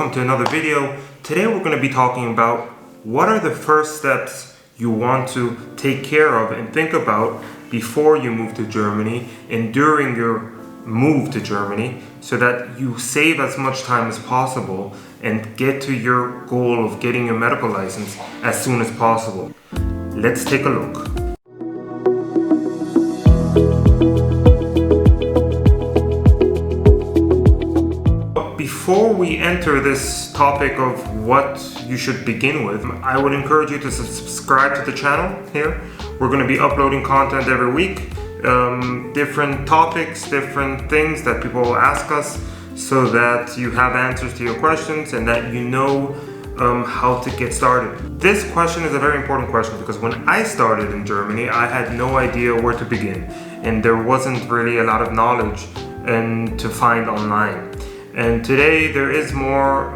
welcome to another video. Today we're going to be talking about what are the first steps you want to take care of and think about before you move to Germany and during your move to Germany, so that you save as much time as possible and get to your goal of getting your medical license as soon as possible. Let's take a look. Before we enter this topic of what you should begin with, I would encourage you to subscribe to the channel here. We're going to be uploading content every week, different topics, different things that people will ask us, so that you have answers to your questions and that you know how to get started. This question is a very important question because when I started in Germany, I had no idea where to begin, and there wasn't really a lot of knowledge to find online. And today there is more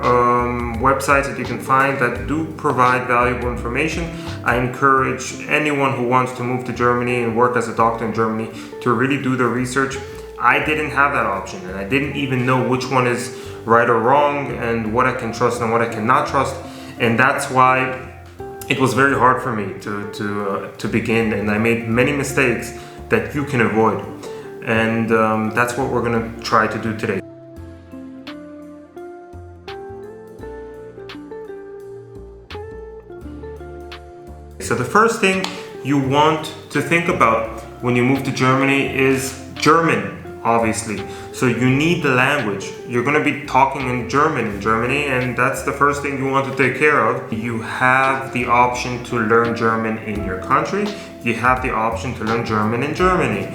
websites that you can find that do provide valuable information. I encourage anyone who wants to move to Germany and work as a doctor in Germany to really do the research. I didn't have that option, and I didn't even know which one is right or wrong and what I can trust and what I cannot trust. And that's why it was very hard for me to begin, and I made many mistakes that you can avoid. And that's what we're going to try to do today. So the first thing you want to think about when you move to Germany is German, obviously. So you need the language. You're going to be talking in German in Germany, and that's the first thing you want to take care of. You have the option to learn German in your country. You have the option to learn German in Germany.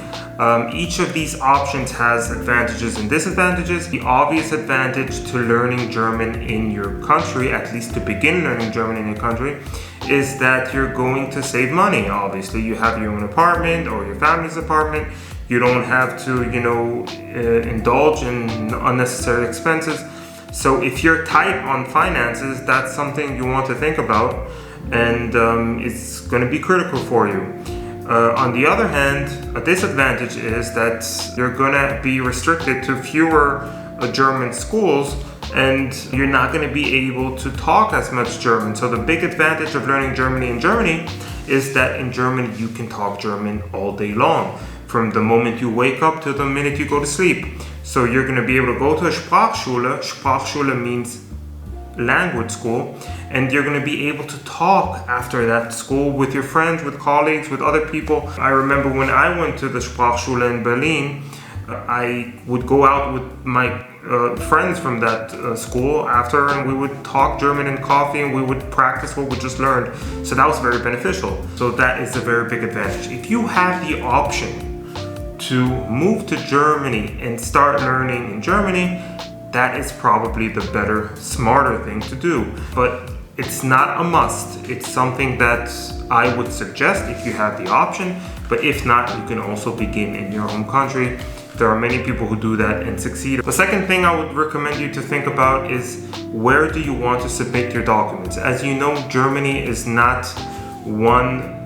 Each of these options has advantages and disadvantages. The obvious advantage to learning German in your country, at least to begin learning German in your country, is that you're going to save money. Obviously, you have your own apartment or your family's apartment. You don't have to, indulge in unnecessary expenses. So if you're tight on finances, that's something you want to think about, and it's going to be critical for you. On the other hand, a disadvantage is that you're going to be restricted to fewer German schools, and you're not going to be able to talk as much German. So the big advantage of learning Germany in Germany is that in Germany you can talk German all day long, from the moment you wake up to the minute you go to sleep. So you're going to be able to go to a Sprachschule. Sprachschule means language school, and you're going to be able to talk after that school with your friends, with colleagues, with other people. I remember when I went to the Sprachschule in Berlin, I would go out with my friends from that school after, and we would talk German in coffee, and we would practice what we just learned. So that was very beneficial. So that is a very big advantage. If you have the option to move to Germany and start learning in Germany, that is probably the better, smarter thing to do. But it's not a must. It's something that I would suggest if you have the option. But if not, you can also begin in your home country. There are many people who do that and succeed. The second thing I would recommend you to think about is, where do you want to submit your documents? As you know, Germany is not one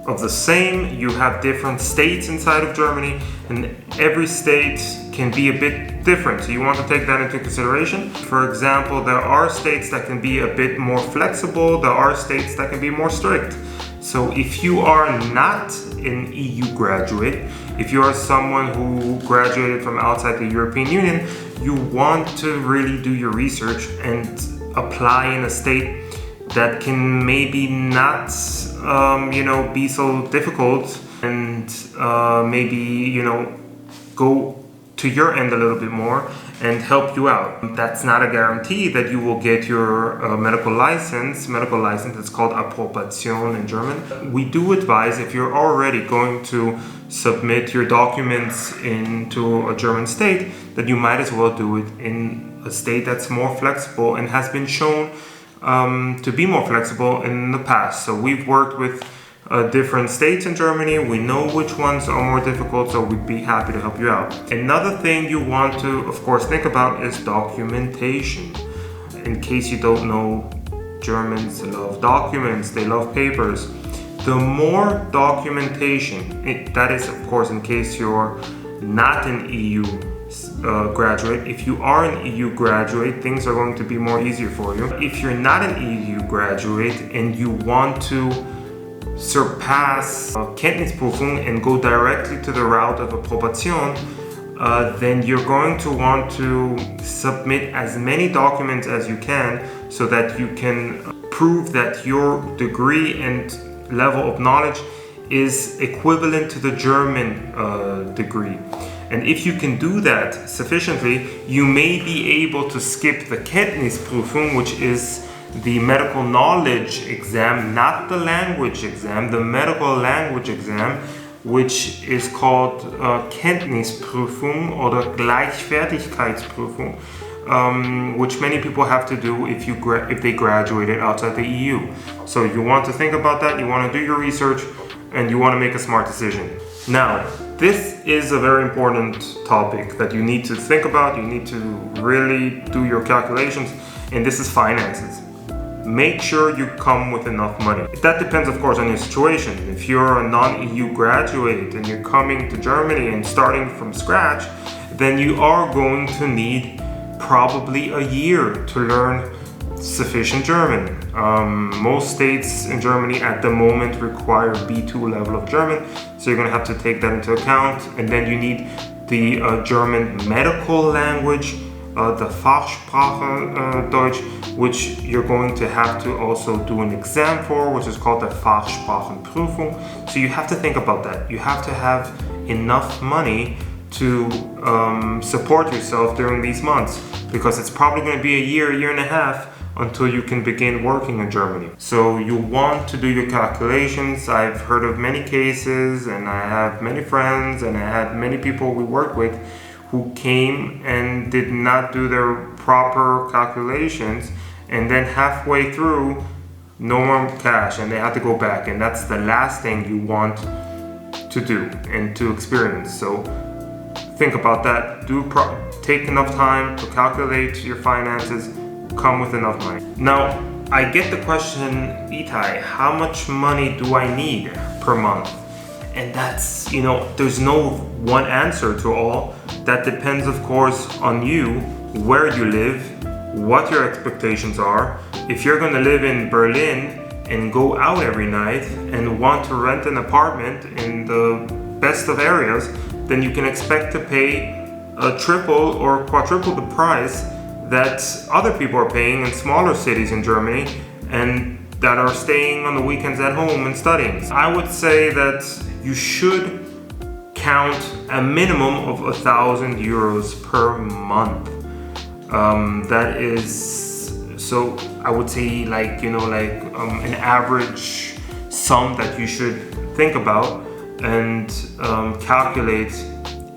of the same. You have different states inside of Germany, and every state can be a bit different. So you want to take that into consideration. For example, there are states that can be a bit more flexible. There are states that can be more strict. So if you are not an EU graduate, if you are someone who graduated from outside the European Union, you want to really do your research and apply in a state that can maybe not, be so difficult, and maybe, go to your end a little bit more and help you out. That's not a guarantee that you will get your medical license. Medical license is called Approbation in German. We do advise, if you're already going to submit your documents into a German state, that you might as well do it in a state that's more flexible and has been shown to be more flexible in the past. So we've worked with different states in Germany. We know which ones are more difficult, so we'd be happy to help you out. Another thing you want to, of course, think about is documentation. In case you don't know, Germans love documents, they love papers. The more documentation, that is, of course, in case you're not an EU graduate. If you are an EU graduate, things are going to be more easier for you. If you're not an EU graduate and you want to surpass Kenntnisprüfung and go directly to the route of Approbation, then you're going to want to submit as many documents as you can so that you can prove that your degree and level of knowledge is equivalent to the German degree. And if you can do that sufficiently, you may be able to skip the Kenntnisprüfung, which is the medical knowledge exam, not the language exam, the medical language exam, which is called Kenntnisprüfung or Gleichwertigkeitsprüfung, which many people have to do if they graduated outside the EU. So you want to think about that, you want to do your research, and you want to make a smart decision. Now, this is a very important topic that you need to think about, you need to really do your calculations, and this is finances. Make sure you come with enough money. That depends, of course, on your situation. If you're a non-EU graduate and you're coming to Germany and starting from scratch, then you are going to need probably a year to learn sufficient German. Most states in Germany at the moment require B2 level of German, so you're going to have to take that into account. And then you need the German medical language, the Fachsprache Deutsch, which you're going to have to also do an exam for, which is called the Fachsprachenprüfung. So you have to think about that. You have to have enough money to support yourself during these months, because it's probably going to be a year and a half until you can begin working in Germany. So you want to do your calculations. I've heard of many cases, and I have many friends, and I had many people we worked with who came and did not do their proper calculations, and then halfway through, no more cash, and they had to go back. And that's the last thing you want to do and to experience. So think about that. Take enough time to calculate your finances, come with enough money. Now, I get the question, Itai, how much money do I need per month? And that's, there's no one answer to all. That depends, of course, on you, where you live, what your expectations are. If you're going to live in Berlin and go out every night and want to rent an apartment in the best of areas, then you can expect to pay triple or quadruple the price that other people are paying in smaller cities in Germany and that are staying on the weekends at home and studying. I would say that you should count a minimum of 1,000 euros per month. That is, so I would say an average sum that you should think about and calculate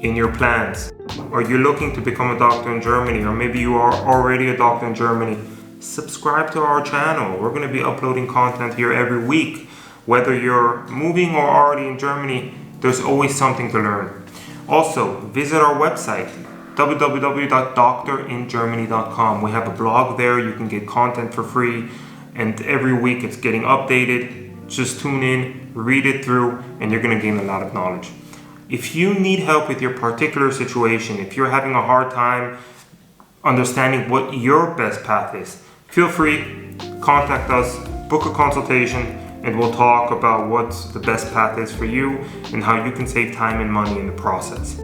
in your plans. Or you're looking to become a doctor in Germany, or maybe you are already a doctor in Germany, subscribe to our channel. We're going to be uploading content here every week. Whether you're moving or already in Germany, there's always something to learn. Also, visit our website, www.doctoringermany.com. We have a blog there. You can get content for free, and every week it's getting updated. Just tune in, read it through, and you're going to gain a lot of knowledge. If you need help with your particular situation, if you're having a hard time understanding what your best path is, feel free, contact us, book a consultation, and we'll talk about what the best path is for you and how you can save time and money in the process.